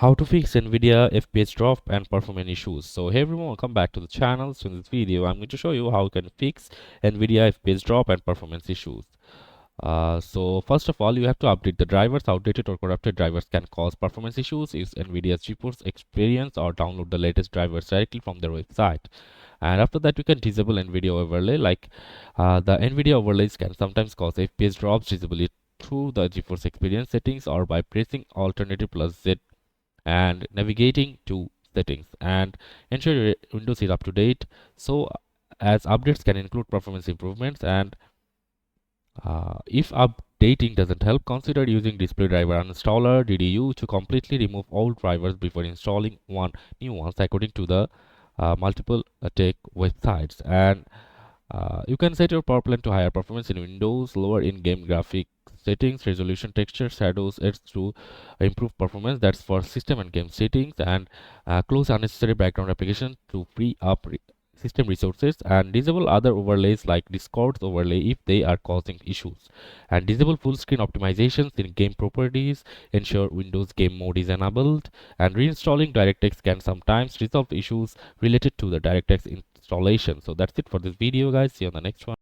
How to fix NVIDIA FPS drop and performance issues. So hey everyone, welcome back to the channel. So in this video I'm going to show you how you can fix NVIDIA FPS drop and performance issues. So first of all, you have to update the drivers. Outdated or corrupted drivers can cause performance issues. Use NVIDIA's GPU's experience or download the latest drivers directly from their website. And after that, you can disable NVIDIA overlay. The NVIDIA overlays can sometimes cause FPS drops. Disable it through the GeForce Experience settings or by pressing Alternative plus Z and navigating to settings, and ensure your Windows is up to date. So as updates can include performance improvements, and if updating doesn't help, consider using display driver uninstaller DDU to completely remove all drivers before installing new ones according to the multiple tech websites. And you can set your power plan to higher performance in Windows, lower in-game graphic settings, resolution, texture, shadows, edge to improve performance. That's for system and game settings. And close unnecessary background application to free up system resources, and disable other overlays like Discord's overlay if they are causing issues, and disable full screen optimizations in game properties. Ensure Windows game mode is enabled, and reinstalling DirectX can sometimes resolve issues related to the DirectX installation. So that's it for this video, guys. See you on the next one.